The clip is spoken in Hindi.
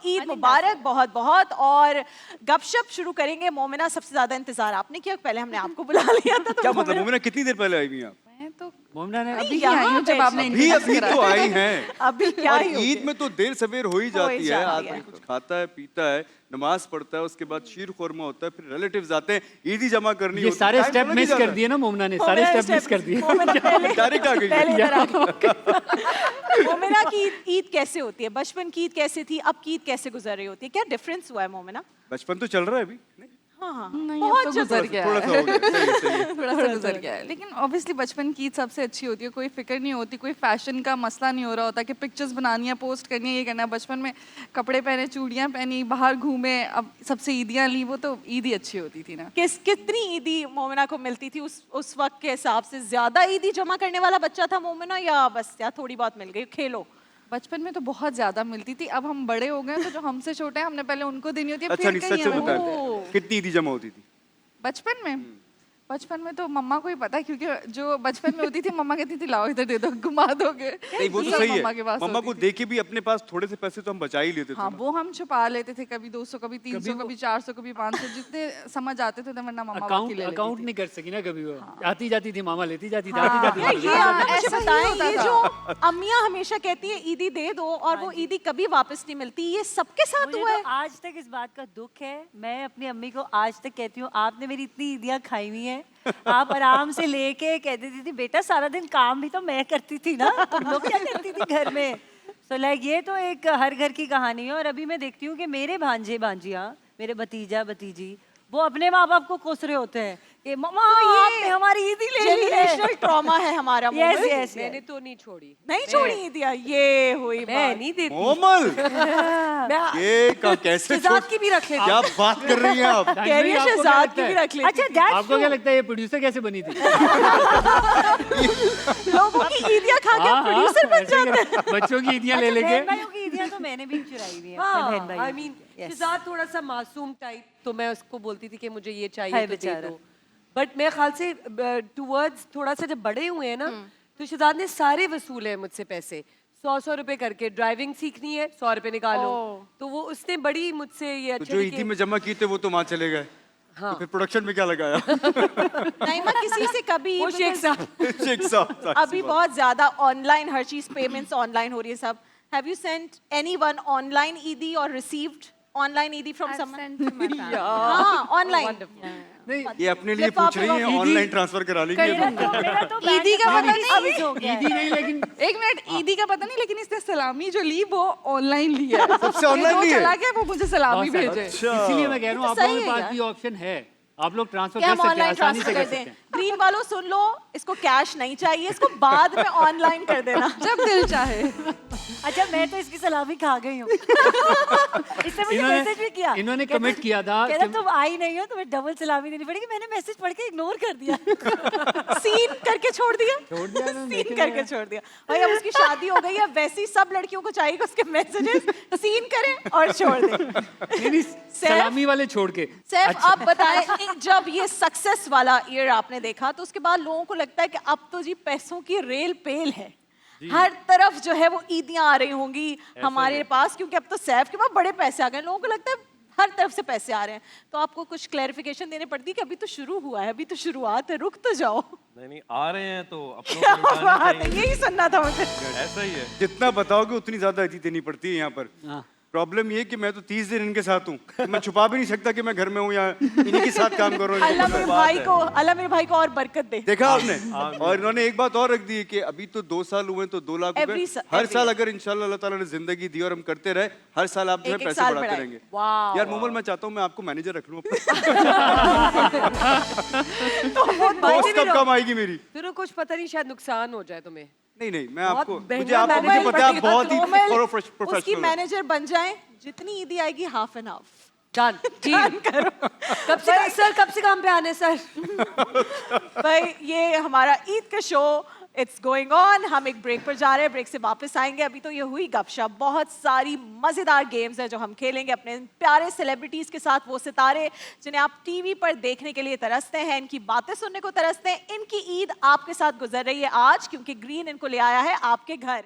ईद मुबारक बहुत बहुत। और गपशप शुरू करेंगे। मोमिना, सबसे ज्यादा इंतजार आपने किया, पहले हमने आपको बुला लिया था। क्या मतलब मोमिना कितनी देर पहले आई हुई हैं आप? मैं तो मोमिना ने अभी ही आई हूँ जब आपने अभी तो आई हैं। अभी क्या और ही हो ईद गया? में तो देर सवेर हो ही जाती है। जाती आदमी है। कुछ खाता है, पीता है, नमाज पढ़ता है, उसके बाद शीर खुरमा होता है, फिर रिलेटिव्स आते हैं, ईदी जमा करनी ये होती है। सारे टाइम स्टेप तो लग ही मिस जाता कर है। दिए ना मोमिना ने, सारे स्टेप मिस कर दिए। डायरेक्ट आ गई है। मोमिना की ईद कैसे होती है? बचपन की ईद कैसे थी, अब की ईद कैसे गुजर रही होती है? क्या डिफरेंस हुआ है मोमिना? बचपन तो चल रहा है अभी। हाँ, नहीं, बहुत अब तो गुजर गया थोड़ा सा है। हो गया, सही है। थोड़ा सा गुजर गया है, लेकिन ऑब्वियसली बचपन की ईद सबसे अच्छी होती है। कोई फिक्र नहीं होती, कोई फैशन का मसला नहीं हो रहा होता कि पिक्चर्स बनानी है, पोस्ट करनी है, ये करना है। बचपन में कपड़े पहने, चूड़ियाँ पहनी, बाहर घूमे, अब सबसे ईदियाँ ली, वो तो ईद ही अच्छी होती थी ना। कितनी ईदी मोमिना को मिलती थी उस वक्त के हिसाब से? ज्यादा ईदी जमा करने वाला बच्चा था मोमिना, या बस या थोड़ी बहुत मिल गई, खेलो? बचपन में तो बहुत ज्यादा मिलती थी। अब हम बड़े हो गए तो जो हमसे छोटे हैं, हमने पहले उनको देनी होती है, अच्छा फिर नहीं, कहीं सच हमें बताएं, मिलते हैं। कितनी ईदी जमा होती थी? बचपन में तो मम्मा को ही पता है, क्योंकि जो बचपन में होती थी मम्मा कहती थी लाओ इधर दे दो, घुमा दोगे। नहीं वो तो सब सही मम्मा है। के पास मम्मा होती को थी। देके भी अपने पास थोड़े से पैसे तो हम बचा ही लेते थे हाँ, ना। वो हम छुपा लेते थे, कभी 200, कभी 300, कभी 400, कभी 500, जितने समझ आते थे वरना मम्मा बाकी ले लेती अकाउंट थी। नहीं कर सकी ना कभी वो। आती जाती थी मामा लेती जाती थी, आती जाती यार, थी। ये आप मुझे ऐसा ही बताएं, होता ये था। जो अम्मियां हमेशा कहती है ईदी दे दो और वो ईदी कभी वापस नहीं मिलती, ये सबके साथ मुझे हुआ है? तो आज तक इस बात का दुख है। मैं अपनी अम्मी को आज तक कहती हूँ, आपने मेरी इतनी ईदियाँ खाई हुई हैं, आप आराम से लेके कह देती थी बेटा सारा दिन काम भी तो मैं करती थी ना, तुम लोग क्या करती थी घर में। सो लाइक ये तो एक हर घर की कहानी है। और अभी मैं देखती हूँ कि मेरे भांजे भांजियाँ, मेरे भतीजा भतीजी, वो अपने माँ बाप को कोस रहे होते हैं कि मम्मा आपने हमारी ईदी ले ली है। जेनरेशनल ट्रॉमा है हमारा। यस मोमिन। यस मैंने तो नहीं छोड़ी। नहीं छोड़ी ईदियां, ये हुई मैं बात। नहीं देती। मोमल मैं ये कैसे शहजाद की भी रख लेती। क्या बात कर रही हैं आप? कह रही है शहजाद की भी रख लेती अच्छा थी। दैट्स आपको क्या लगता है ये प्रोड्यूसर कैसे बनी थी? लोगों की ईदियां खा के प्रोड्यूसर बन जाते हैं। बच्चों की ईदियां ले लेके। बहन भाइयों की ईदियाँ तो मैंने भी चुराई हुई है अपने बहन भाइयों आई की। Mean Yes. शहजाद थोड़ा सा मासूम टाइप, तो मैं उसको बोलती थी कि मुझे ये है चाहिए तो दे बेचारा। दो। बट मेरे ख्याल से टूवर्ड्स थोड़ा सा जब बड़े हुए हैं ना, तो शहजाद ने सारे वसूले हैं मुझसे पैसे, 100 रुपए करके। ड्राइविंग सीखनी है 100 रुपए निकालो, तो वो उसने बड़ी मुझसे ये तो अच्छे जो तरीके- ईदी में जमा किए थे वो तो वहाँ चले गए। हाँ। तो फिर प्रोडक्शन में क्या लगाया? नहीं, मैं किसी से कभी वो शेख साहब शेख साहब अभी बहुत ज्यादा ऑनलाइन हर चीज, पेमेंट्स ऑनलाइन हो रही है सब। Have you sent anyone online ईदी और रिसीव्ड ऑनलाइन ईदी फ्रॉम समवन? हाँ, ऑनलाइन। ये अपने लिए पूछ रही है, ऑनलाइन ट्रांसफर करा लेंगे। मेरा तो ईदी का पता नहीं, अभी हो गया है। ईदी नहीं लेकिन एक मिनट, ईदी का पता नहीं, लेकिन इसने सलामी जो ली वो ऑनलाइन ली है। सबसे ऑनलाइन जो ली है? चला गया वो मुझे सलामी बहुत भेजे। सारा। इसीलिए मैं कह रहा हूँ आप सही लोगों के है पास यार। भी ऑप्शन है, आप लोग ट्रांसफर क्या कर हम सकते हैं, ऑनलाइन आसानी से ट्रांसफर कर कर सकते दें? हैं। ग्रीन वालों सुन लो, इसको कैश नहीं चाहिए, इसको बाद में ऑनलाइन कर देना जब दिल चाहे। अच्छा मैं तो इसकी सलामी खा गई हूँ। इसने मुझे मैसेज भी किया। इन्होंने कहता- कमिट किया था कहता कि- तुम आई नहीं हो, तुम्हें डबल सलामी देनी पड़ेगी। मैंने मैसेज पढ़ के इग्नोर कर दिया। सीन करके छोड़ दिया इन्होंने, सीन करके छोड़ दिया। भाई अब उसकी शादी हो गई है, वैसे ही सब लड़कियों को चाहिए कि उसके मैसेजेस सीन करें और छोड़ दें। नहीं, सलामी वाले छोड़ के। सैफ, आप बताएं, जब ये सक्सेस वाला ईयर आपने देखा तो उसके बाद लोगों को लगता है कि अब तो जी पैसों की रेल पेल है, हर तरफ जो है वो ईदियां आ रही होंगी हमारे पास, क्योंकि अब तो सैफ के पास बड़े पैसे आ गए। लोगों को लगता है हर तरफ से पैसे आ रहे हैं, तो आपको कुछ क्लैरिफिकेशन देने पड़ती है कि अभी तो शुरू हुआ है, अभी तो शुरुआत है, रुक तो जाओ। नहीं आ रहे हैं तो अपनों क्या को उठाना बात है, चाहिए। यही सुनना था मुझे। ऐसा ही है। जितना बताओगे उतनी ज्यादा ईदी देनी पड़ती है यहाँ पर। हाँ। प्रॉब्लम ये कि मैं तो 30 दिन इनके साथ हूँ, तो मैं छुपा भी नहीं सकता कि मैं घर में हूँ या इन्हीं के साथ काम कर रहा हूँ। अल्लाह मेरे भाई को, अल्लाह मेरे भाई को और बरकत दे। देखा आपने? और इन्होंने एक बात और रख दी है कि अभी तो 2 साल हुए तो 2 लाख रुपए हर every साल, अगर इंशाल्लाह अल्लाह ताला ने जिंदगी दी और हम करते रहे, हर साल आप जो है एक-एक पैसे साल बढ़ाते बढ़ाए। रहेंगे। वाह। यार मोमल, मैं चाहता हूँ मैं आपको मैनेजर रख लूँ अपना। पोस्ट कब कम आएगी मेरी? फिर कुछ पता नहीं, शायद नुकसान हो जाए तुम्हें। नहीं नहीं, मैं बहुत आपको, महंगा मुझे आप, मुझे मैनेजर पता है आप बहुत ही कोमल, उसकी प्रोफेशनल हैं। मैनेजर बन जाए, जितनी ईदी आएगी हाफ एंड हाफ। डन करो। कब से काम पे आने सर? भाई ये हमारा ईद का शो इट्स गोइंग ऑन। हम एक ब्रेक पर जा रहे हैं, ब्रेक से वापस आएंगे। अभी तो ये हुई गपशप, बहुत सारी मजेदार गेम्स हैं जो हम खेलेंगे अपने प्यारे सेलिब्रिटीज के साथ। वो सितारे जिन्हें आप टीवी पर देखने के लिए तरसते हैं, इनकी बातें सुनने को तरसते हैं, इनकी ईद आपके साथ गुजर रही है आज, क्योंकि ग्रीन इनको ले आया है आपके घर।